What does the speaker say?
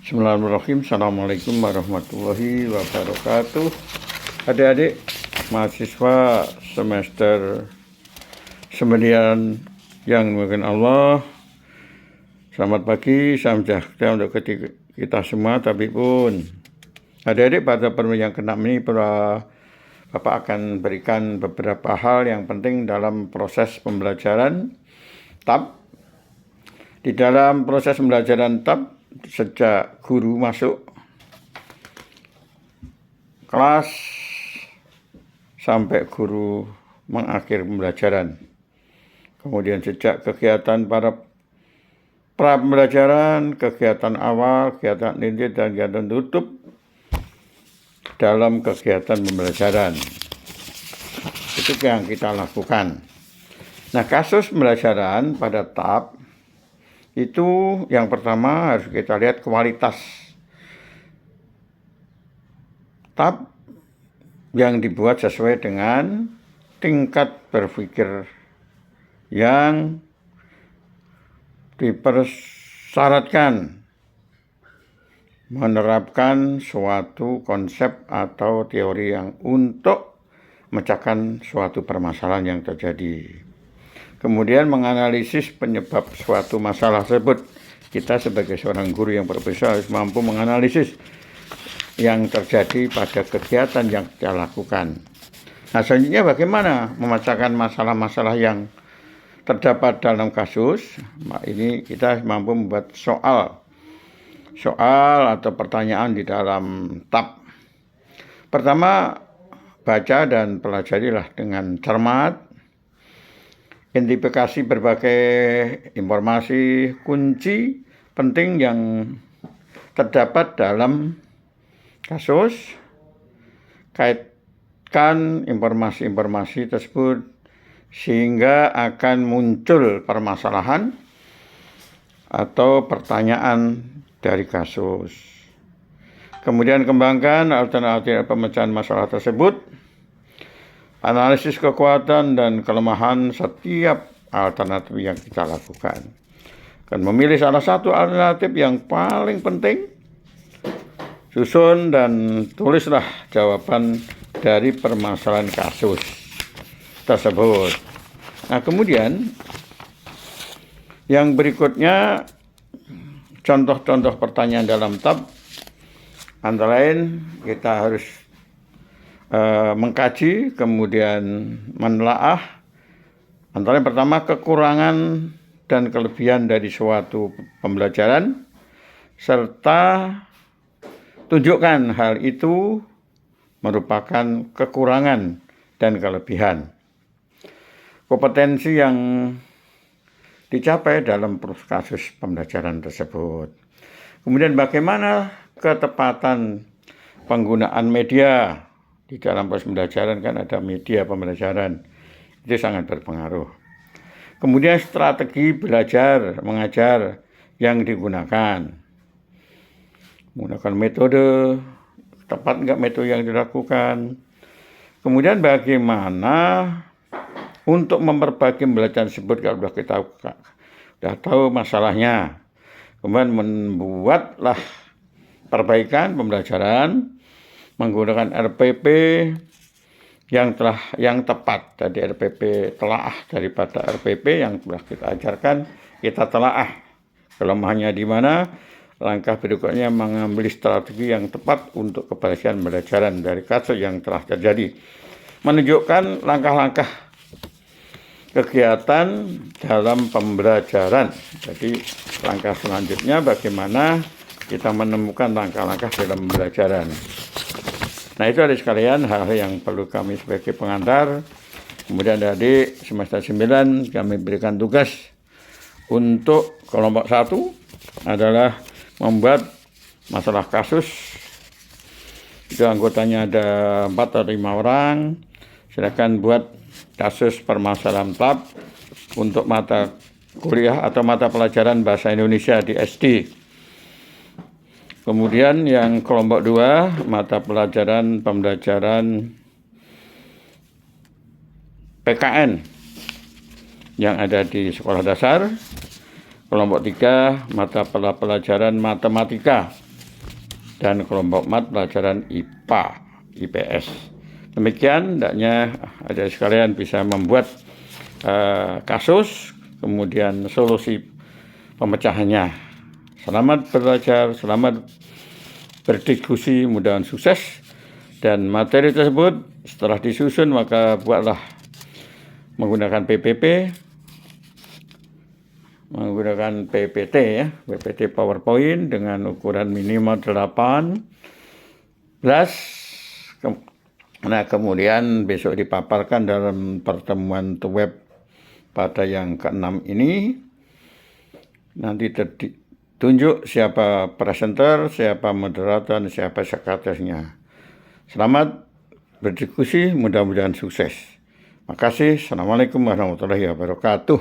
Bismillahirrahmanirrahim. Assalamualaikum warahmatullahi wabarakatuh. Adik-adik mahasiswa semester 9 yang dimuliakan Allah, selamat pagi, salam sejahtera untuk kita semua. Tapi pun adik-adik pada pertemuan yang ke-6 ini Bapak akan berikan beberapa hal yang penting dalam proses pembelajaran TAP. Di dalam proses pembelajaran TAP, sejak guru masuk kelas sampai guru mengakhir pembelajaran. Kemudian sejak kegiatan para pembelajaran, kegiatan awal, kegiatan inti, dan kegiatan tutup dalam kegiatan pembelajaran. Itu yang kita lakukan. Nah, kasus pembelajaran pada TAP itu yang pertama harus kita lihat kualitas TAP yang dibuat sesuai dengan tingkat berpikir yang dipersyaratkan menerapkan suatu konsep atau teori yang untuk memecahkan suatu permasalahan yang terjadi. Kemudian menganalisis penyebab suatu masalah tersebut. Kita sebagai seorang guru yang profesional harus mampu menganalisis yang terjadi pada kegiatan yang kita lakukan. Nah, selanjutnya bagaimana memecahkan masalah-masalah yang terdapat dalam kasus. Nah, ini kita mampu membuat soal atau pertanyaan di dalam TAP. Pertama, baca dan pelajarilah dengan cermat. Identifikasi berbagai informasi kunci penting yang terdapat dalam kasus. Kaitkan informasi-informasi tersebut sehingga akan muncul permasalahan atau pertanyaan dari kasus. Kemudian kembangkan alternatif pemecahan masalah tersebut. Analisis kekuatan dan kelemahan setiap alternatif yang kita lakukan. Dan memilih salah satu alternatif yang paling penting. Susun dan tulislah jawaban dari permasalahan kasus tersebut. Nah, kemudian yang berikutnya contoh-contoh pertanyaan dalam TAP. Antara lain kita harus mengkaji, kemudian menelaah antara yang pertama kekurangan dan kelebihan dari suatu pembelajaran, serta tunjukkan hal itu merupakan kekurangan dan kelebihan. Kompetensi yang dicapai dalam kasus pembelajaran tersebut. Kemudian bagaimana ketepatan penggunaan media. Di dalam proses pembelajaran kan ada media pembelajaran, itu sangat berpengaruh. Kemudian strategi belajar mengajar yang digunakan. Menggunakan metode, tepat nggak metode yang dilakukan. Kemudian bagaimana untuk memperbaiki pembelajaran tersebut kalau kita sudah tahu masalahnya. Kemudian membuatlah perbaikan pembelajaran menggunakan RPP yang tepat. Tadi RPP telaah daripada RPP yang telah kita ajarkan, kita telaah kelemahannya di mana. Langkah berikutnya mengambil strategi yang tepat untuk keberhasilan pembelajaran dari kasus yang telah terjadi. Menunjukkan langkah-langkah kegiatan dalam pembelajaran. Jadi langkah selanjutnya bagaimana kita menemukan langkah-langkah dalam pembelajaran. Nah, itu adik sekalian hal yang perlu kami sebagai pengantar. Kemudian adik semester 9 kami berikan tugas untuk kelompok 1 adalah membuat masalah kasus. Itu anggotanya ada 4 atau 5 orang. Silakan buat kasus permasalahan TAP untuk mata kuliah atau mata pelajaran bahasa Indonesia di SD. Kemudian yang kelompok 2, mata pelajaran pembelajaran PKN yang ada di sekolah dasar. Kelompok 3, mata pelajaran matematika dan kelompok mat pelajaran IPA, IPS. Demikian, hendaknya adik sekalian bisa membuat kasus, kemudian solusi pemecahannya. Selamat belajar, selamat berdiskusi, mudah-mudahan sukses. Dan materi tersebut setelah disusun maka buatlah menggunakan menggunakan PPT ya, PPT PowerPoint dengan ukuran minimal 18. Nah, kemudian besok dipaparkan dalam pertemuan web pada yang ke-6 ini. Nanti tunjuk siapa presenter, siapa moderator, dan siapa sekretarisnya. Selamat berdiskusi, mudah-mudahan sukses. Makasih. Assalamualaikum warahmatullahi wabarakatuh.